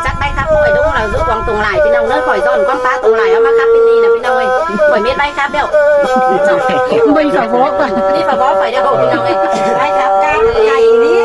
จักได้ครับข่อยดุ้งเราgiúp quăng tùng lạiพี่น้องเนื้อข่อยซ่อนquăng phá tùng lạiเอามาครับเป็นนี่นะพี่น้องเอ้ยข่อยเม็ดได้ครับเดี๋ยวmình phải vóก่อน นี่ฝาบอข่อยเดี๋ยวพี่น้องเอ้ยได้ครับไก่นี่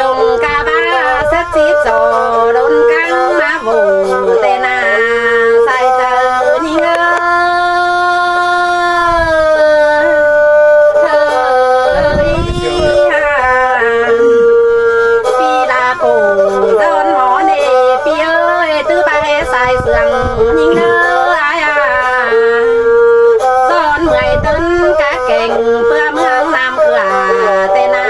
ลงกาบ้าสักสิบโซโดนกังมาโวแต่นาใส่เจอนี่เงปีลาปูโดนหมอเนปีเอ้ยตื้อไปใส่เสื่องนี่เงซ้อนเมื่อยต้นกะเก่งเพื่อเมืองน้ำเกลือแต่นา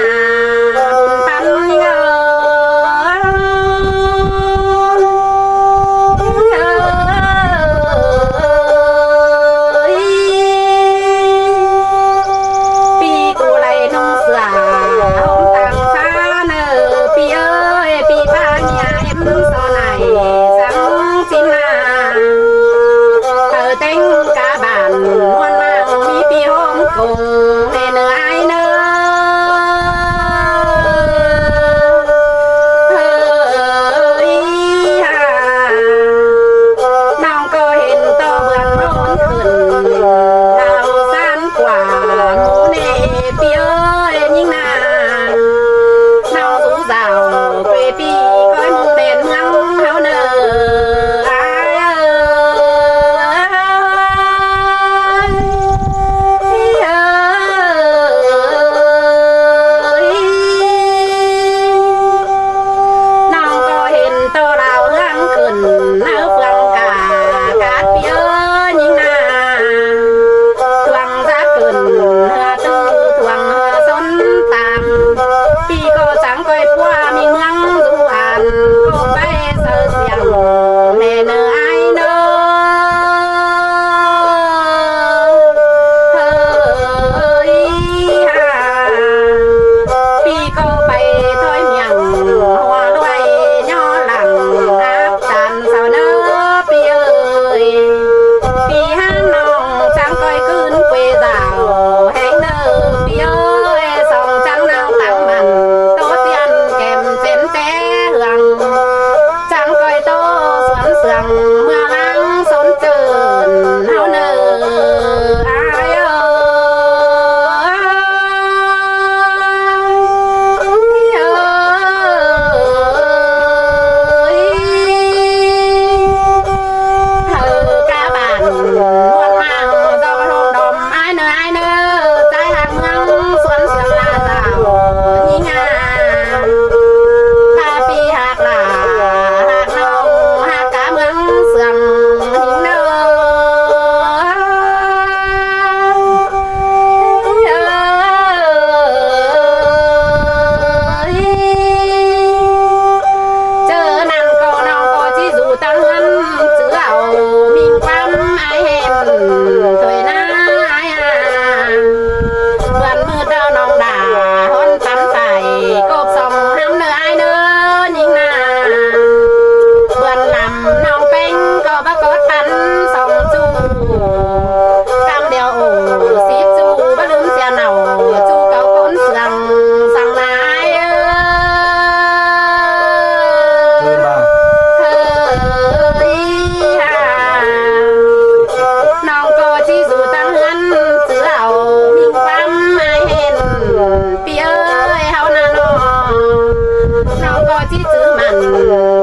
ที่ซื้อมัน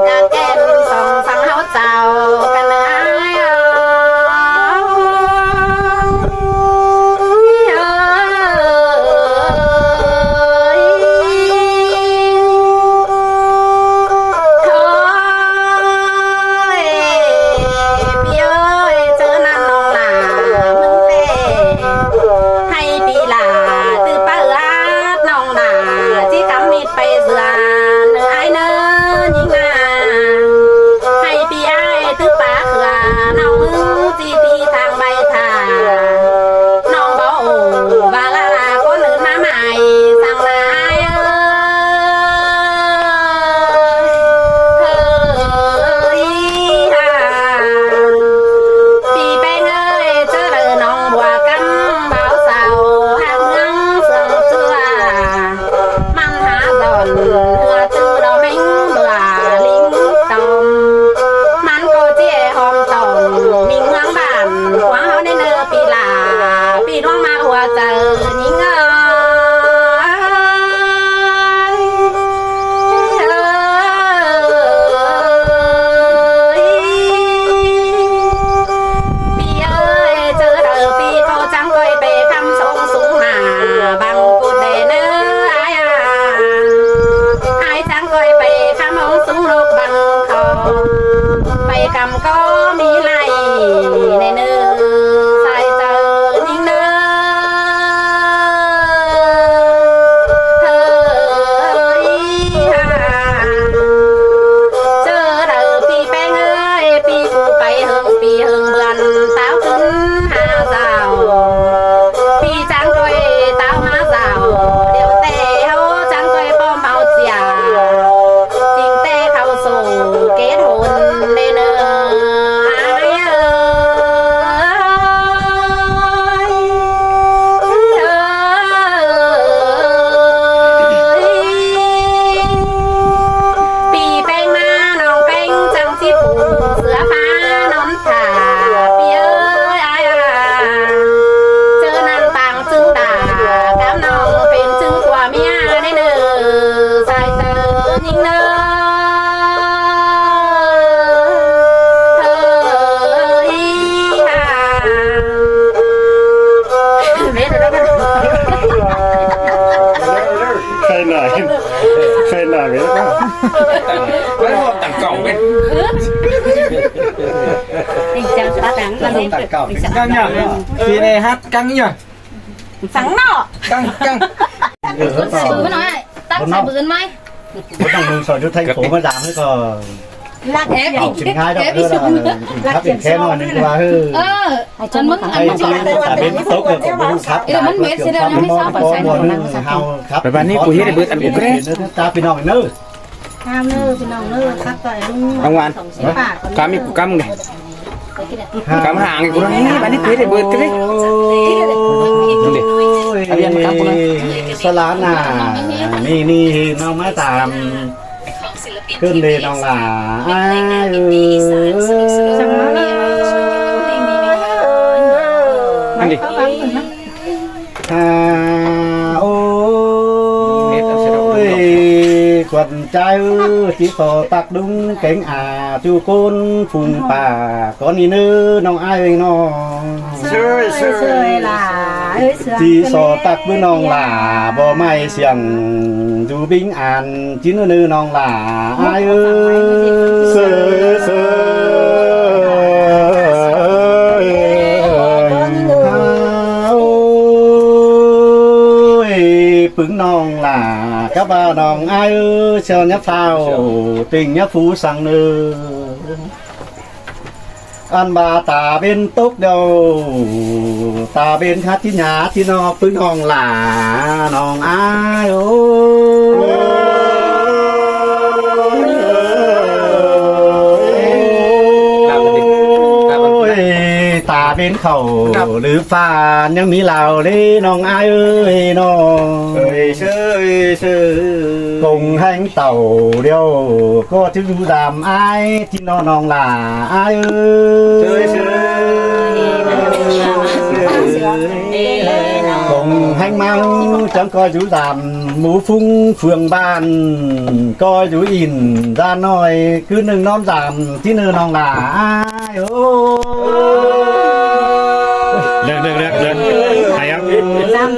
กะแก้มสองฟังเฮาเจ้ากันนะcăng nhở thì này hát căng nhở sáng nọ căng Bữa nói này, tắt xài bướn mai. Có trong đường sỏi cho thành phố mà giảm hết có Lạc ép bảo triển khai đâu nữa là tháp biển khen mà nên qua hư chân mức ăn hay một trong cả bên tốt được của bố tháp Ý là mất mét sẽ đâu, nhưng mới sao phải xài đồ năng sạch. tháp Phải bạn đi của hết để bớt ăn của cái ta bên nòng nữa Cam nơ, bên nòng nơ, khắc tỏi lung. ông ngoan cam của cam này cam hàng của nó bạn đi thuế để bớt cái đấy Sa lá nà ni nó mới tạm cơn đề nó là ai ăn đi ôi quần trai chỉ có tạc đúng cánh chu côn phùng bà có ni nữ nong ai nó Sơi là chỉ so tạc với nong là bò mai xiềng dù binh an chín nữ nong là ai bứng non là các bà non ai ơi cho nhấp phao tình nhấp phú sang nư ăn bà ta bên tốt đâu ta bên hátที่nhàที่นอกbứng non là non aiตาเป็นเขาหรือฟ้ายังมีเราเลยน้องอายเอ้ยน้องเชื่อกงแห้งเต่าเดียวก็ถึงดูดำอายที่น้องหล่าอายเอ้ยกง hành mau chẳng coi chú giảm mũ phung phường ban coi chú in ra nói cứ nâng non giảm chứ nâng non là ai ô được hay không làm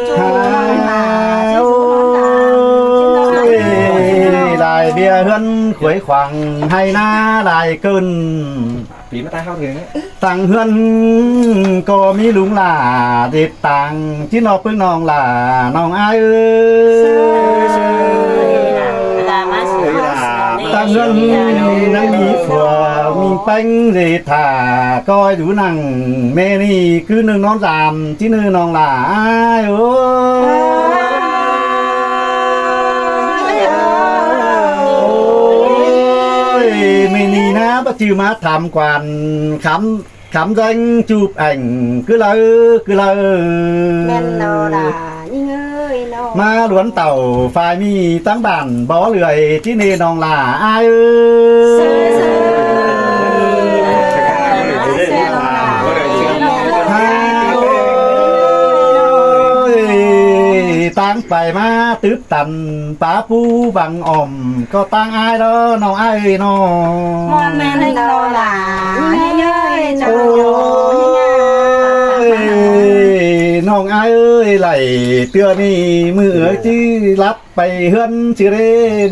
lại bia hân khuấy khoảng hay na lại cơn Bí mà ta không thế tăng hân có mi lúng là dệt tàng chứ nó phương nòng là nòng ai ơi tăng hân năng nhí phùa mi bánh dệt thả coi đủ năng mê ni cứ nương non giảm chứ nương nòng là ai mình đi na bắt chư má tham quan khám danh chụp ảnh cứ lơ men nó là những ơi nó ma luồn tàu phải mi tăng bản bó lười chứ nê nòng là ai tăng phải ma tướp tần phá phu bằng ỏm có tăng ai đó nó ai nó mon men nó là những ơiน้องai ơi lại tưa mi mưa chứ lắpไปเฮือนชื่อเร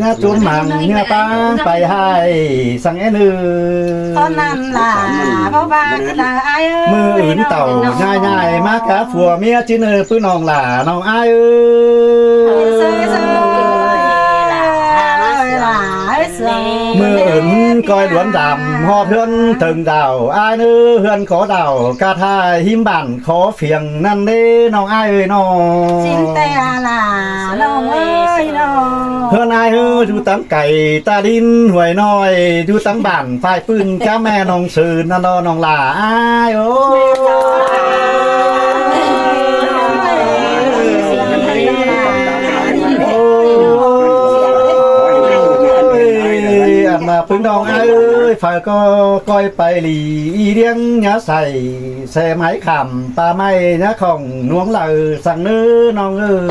งาจุนหมังเนี่ยป้าไปให้สังเอ็น ตอนนั้นล่ะเพราะว่าlà ai ơi มืออื่นเต่าง่ายๆมากะผัวเมียจีเนอปื้อน้องหล่าน้องai ơiมืออื่นก้อยหลวนดำหอบเฮือนถึงดาวอ้ายนื้อเฮือนขอดาวกาทาหิมบันขอเฟียงนั่นเด้น้องอ้ายเอ้ยน้อง chính tè làน้องเอ้ยน้อง เฮือนอ้ายเอ้ยดูตั้งไก่ตาดินหวยน้อยดูตั้งบ้านฝ่ายปืนจ้าแม่น้องสื่อนั่นน้องหล่าอ้ายโอ้mà phương đông ai ơi phải có coi bài lì điên nhá xài xe máy khảm ta may nhá không nuống lời sang nữ non ơi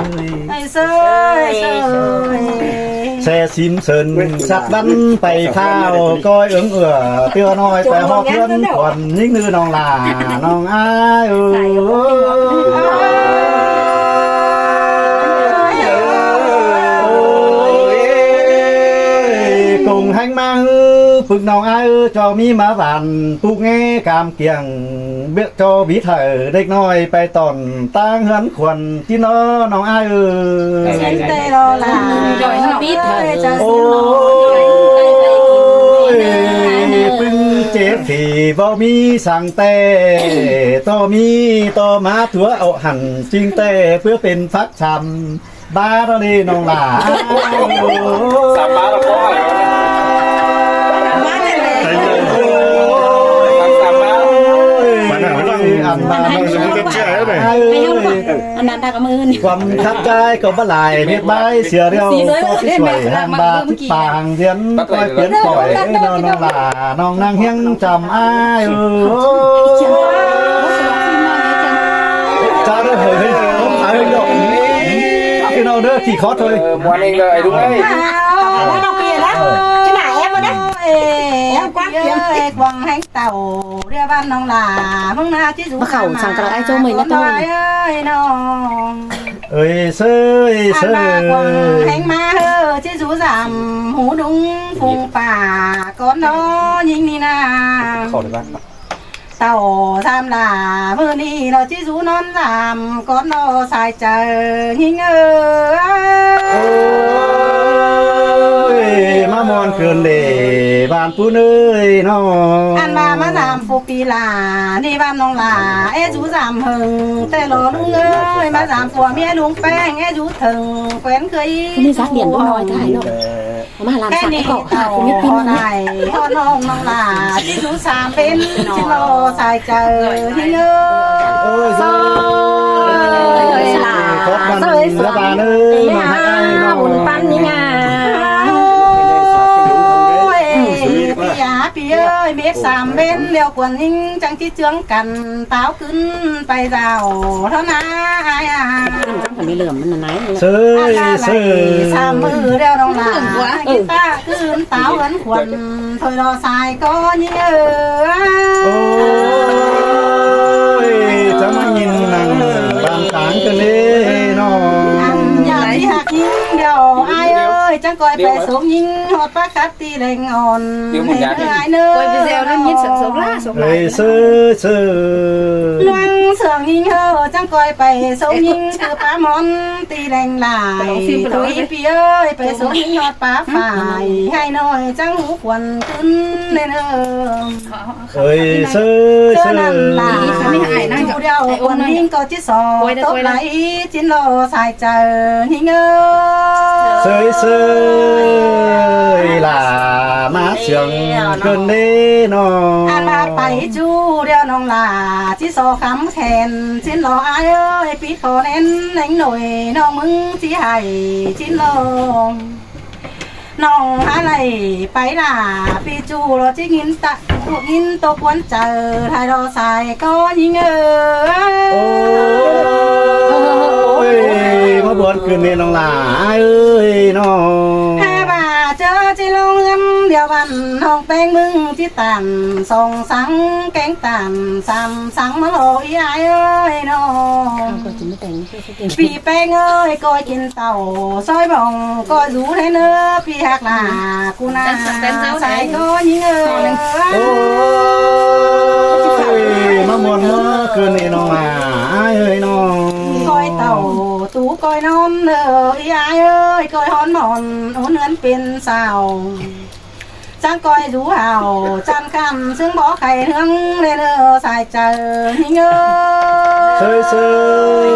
xe sim sơn sắt bắn bày phao coi ứng ửa tiêu nói phải họp luôn còn những nữ non là non ai ơi cùng hành mang phực nòng ai cho mi má vàn tu nghe cam kiềng biết cho bí thở đếch nóiไปตอนตั้งเฮือนขวัญที่น้องai chính tè đó là rồi nó biết thờiโอ้ยปึ้งเจ็บที่บ่มีสั่งแต่ต่อมีต่อมาถัวเอาหั่นจริงแต่เพื่อเป็นฟักชำบ้าตอนนี้น้องหล่า Sắm bá là có rồi bạn nào ăn mà nó cái chơi đấy anh đang cảm ơn ความทับใจก็บ่หลายเม็ดใบเสียเดียวก็ที่สวยห้ามบาดที่ปางเรียนคอยเปลี่ยนปล่อยน้องหล่าน้องนางเฮียงจำอ้ายจ้าเด้อเฮ้ยผมหายดอกcái nào đó thì khó thôi Ngoan anh ơi đúng đấy nó đâu kia đó chứ này em ở đó em quá kia quăng hành tàu đưa ban nông là mong na chứ dù khẩu chẳng cả ai cho mình nó thôi ơi nông ơi sơi sơi quăng hành ma hơ chứ dù giảm hú đúng phùng phà con nó nhìn đi na Khổ được bác tàu tham là mưa đi nó chỉ rú non làm con nó xài chờ nhìn ơi má mòn cường để bàn phụ nơi nó ăn mà làm phục đi là đi ban nông là e rú giảm hừng tê lò lung ơi mà giảm phùa mía lung phèn e rú thừng quen khơi không đi giác điện có nói cái đâu mà làm sao cái cậu không biết pin này con nông là chỉ rú xàm bên chỉ lo xài chờ nhìn ơi khó khăn là bà ơi mà hai nó buồn pan như nhà พี่เอ้ยเม็ด3เว้นเดียวกวนหิงจังที่เจืองกันเต้าขึ้นไปเจ้าเท่านั้น ไม่เหลื่อมมันไหน เซยเซย สามมือเดียวน้องหลากินตาขึ้นเต้าเหมือนขวัญถอยรอสายก็ยิ่งโอ้ยจะมายินนั่งบางต่างกันเลยน้อง อย่าที่หักยิงเดียวอายเอ้ยจังก้อยไปสูงยิงหอดปลาคัดตีแรงอ่อนให้เนื้อไอ้เนื้อ ไปเซลนั่นยิดสงล่าสง เฮ้ยเซยเซย ลวงเสืองยิงเฮอจังก้อยไปสูงยิงคือปลามอนตีแรงหลายตุยพี่เอ้ยไปสูงยิงหอดปลาฝ่ายให้หน่อยจังหูขวัญขึ้นเนื้อ เฮ้ยเซย เจ เซ อนั่น ย ล่ะจูเดียวคนยิงก็จิสอตบไหลจินโลสายเจอหิงเอ้ เซยเซยล่ะมาเสียงเกินนี้น้อง อามาไปจูเดียวน้องล่ะจิสอคำแขนจินโลอายเอ้ยปีโตเน้นเน่งหน่อยน้องมึงที่ให้จินโลน้องอะไรไปล่ะปีจูเราจะกินตะกินตกวันเจอไทยเราใส่ก็ยิงเอ้ย มาบวชคืนนี้น้องหลาเอ้ยน้อง ถ้าบ่าเจอจิลงเงินเดียววันห้องแป้งมึงที่ตันส่งสังแกงตันสังมาโหยอ้ายเอ้ยน้องปีแป้งเอ้ยก้อยกินเต่าซอยบ่องก้อยรู้ให้เนื้อปีหักหลากูน่าใส่ก็ยิงเอ้ย โอ้ยมามวนเมื่อคืนนี้น้องหลาเอ้ยน้อง ก้อยเต่าตูก้อยนอนเอ้ยอ้ายเอ้ยก้อยฮ้อนหมอนโอ้เนื้อเป็นสาวจังก้อยดูเห่าจันคำซึ่งบอกไข่เฮืองเรเนอสายเจอหิงเอ้ เซยเซย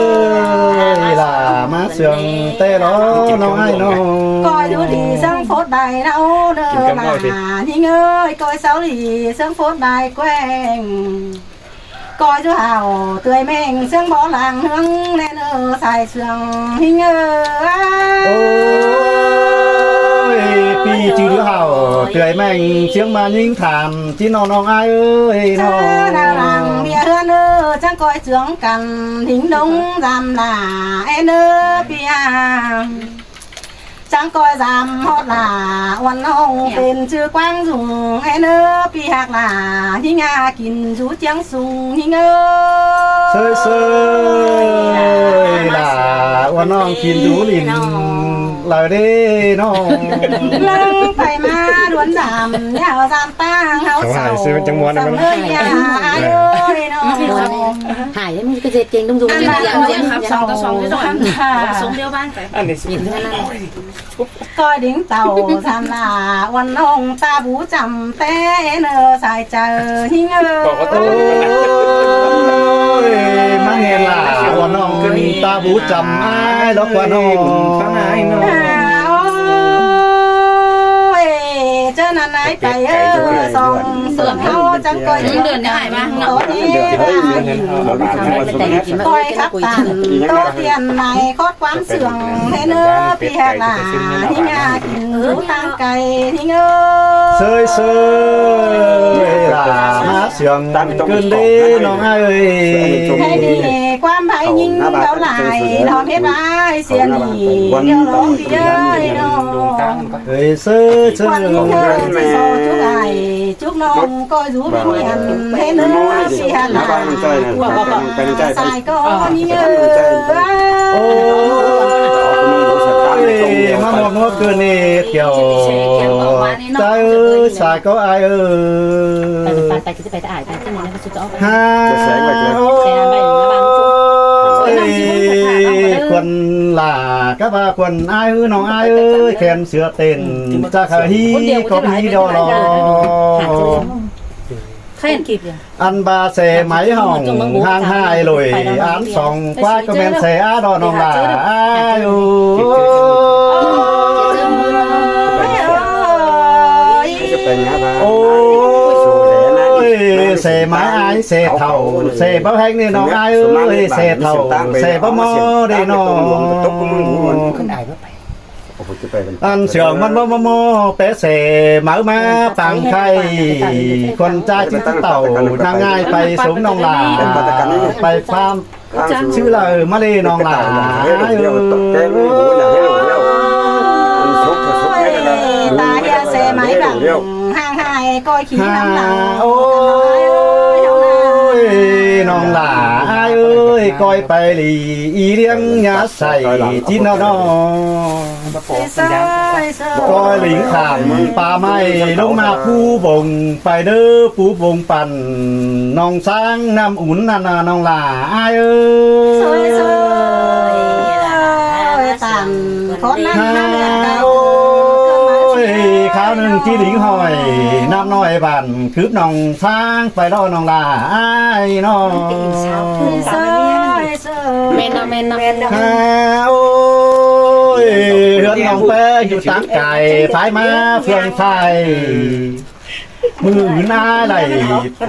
ล่ะมาเสียงเต้ล้อน้องไอ้น้อง ก้อยดูดีซึ่งโฟดใบเนาเด้อหนาหิงเอ้ยก้อยเสาหลีซึ่งโฟดใบแกว้งก้อยดูเห่าเตยแมงซึ่งบอกหลังเฮืองเรเนอสายเสืองหิงเอ้ โอ้ยพี่จื้อเห่าเตยแม่งเชียงมายิงถามที่น้องน้องไอ้เอ้ยน้ เจ้า อง นารังเมียเฮือนเออจังก้อยเสืองกันหิงดงดำลาเอเนอปีอาจังก้อยจำฮอดลาวันน้องเป็นชื่อกว้างสูงเอเนอปีหักลาหิงากินจูเจียงสูงหิงเอ เซยเซยล่ะว่าน้องกินดูลินเลยเด้น้อง ลังไปมาดวนดำยาวสามตั้งเฮาเสาสำเลยยาอายุน้อง หายแล้วมึงก็เจ็บเก่งต้องดู อัน เจ็บ ละ เจ็บ ครับสองต่อสองที่สองสองเดียวบ้านไป อันนี้สิ ก้อยดิ้งเต่าทำลาวันน้องตาบูจำแต่เนอสายเจอหิงเอ โอ้ยมาเห็นล่ะว่าน้องขึ้นตาบูจำอ้ายดอกว่าน้อง ข้างในน้อง เจ้านันไหนไปสองเสื่อมเขาจังก้อยเดือนได้ไหมโต๊ะนี้ก้อยครับตันโต๊ะเตียนในคอดความเสื่อมให้เนื้อปีแหกหลาที่งากินรู้ทางไก่ที่เงอ เซยเซยล่ะมาเสียงขึ้นดีน้องเอ้ย ให้ดีความไผ่ยิงเท่าไหร่นอนให้ร้ายเสียหนีเดี๋ยวร้องพี่เอ้ยน้อง เฮ้ยเซยเซ วัน ย นี้เธอจะโซจุกไอจุกน้องก็รู้เพียนให้เนื้อเสียหลาสายก็นี่เออ โอ้ยมาหมดเมื่อคืนนี้เกี่ยวใจเอ้ยสายก็อายเอ้ย ไปจะไปอ่านไปที่ไหนแล้วก็จะเอาไป ฮ่าคนล่าก็ว่าคนอายน้องอายเอ้ยแขนเสือเต้นจะขยี้ก็มีดอรอ ใครเห็นคลิปยัง อันบาเสไหมห้องห้างหายลอยอันสองกว่าก็แม่นเสอาดอน้องล่าอายโอ้โอ้ยเสไม้อายเสเท่าเสบ่แห้งนี่น้องอายเอ้ยเสเท่าเสบ่มอได้น้อง ขึ้นอายเพื่อไป โ อันเสียงมันโมเปเสมามาปังไข่คนใจที่เต่านางง่ายไปสมน้องหลาไปฟาร์มชื่อเลยมาเลยน้องหลาตาเฮียเสไม้บังห่างหายก้อยขี้น้ำหลา โอ้ยน้องหลาเอ้ยก้อยไปหลีอีเลี้ยงยาใส่จีนนอก้อยหลิงขามป่าไม้ลงมาผู้บงไปเด้อผู้บงปั่นน้องสร้างน้ำอุ่นนานาน้องหลาเอ้ย ตันคนนั้นมาเรียนเก่า ข้าวหนึ่งจีหลิงหอยน้ำน้อยบันคืบน้องสร้างไปรอน้องลาไอ้น้องเมนเมนเมน โอ้ยเฮือนน้องแป้งอยู่ตั้งไก่ไฟมาเฟืองไฟมือหน้าไหล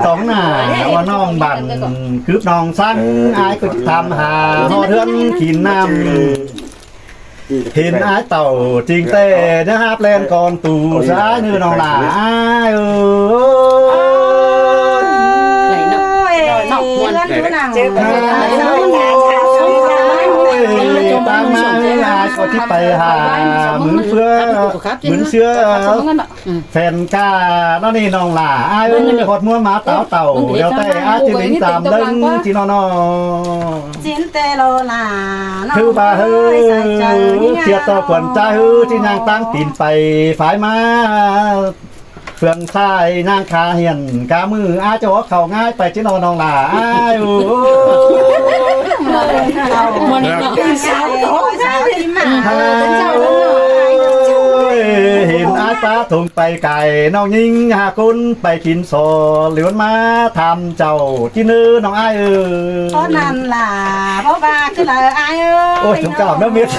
ต้องหน้าว่าน้องบันคืบน้องสั่งไอ้ก็ทำหาหอเทือนขีนน้ำเห็นไอ้เต่าจริงเต้นะครับเล่นก่อนตู่ซ้ายนือน้องหลาตามมาก็ที่ไปหาเหมือนเฟื่อเหมือนเสื้อแฟนกาแล้วนี่น้องหลาหดมัวมาเต่าเดี๋ยวแต่อาจิลิงตามเดินจีนอนจินเตโลลา คือบ่าเฮ้ยเทียบต่อขวัญใจเฮ้ยที่นางตั้งตีนไปฝ่ายมาเฟืองชายนางคาเหียนกามืออาจะว่าเขาง่ายไปจีนอนองหลามันเห็นอาตาถุงไปไก่น้องยิงหาคุณไปกินโซเหลียวมาทำเจ้าที่นื้อน้องไอ้เพราะนั่นล่ะเพราะว่าคือเลยไอ้โอ้ยถุงเก่าเนื้อเม็ด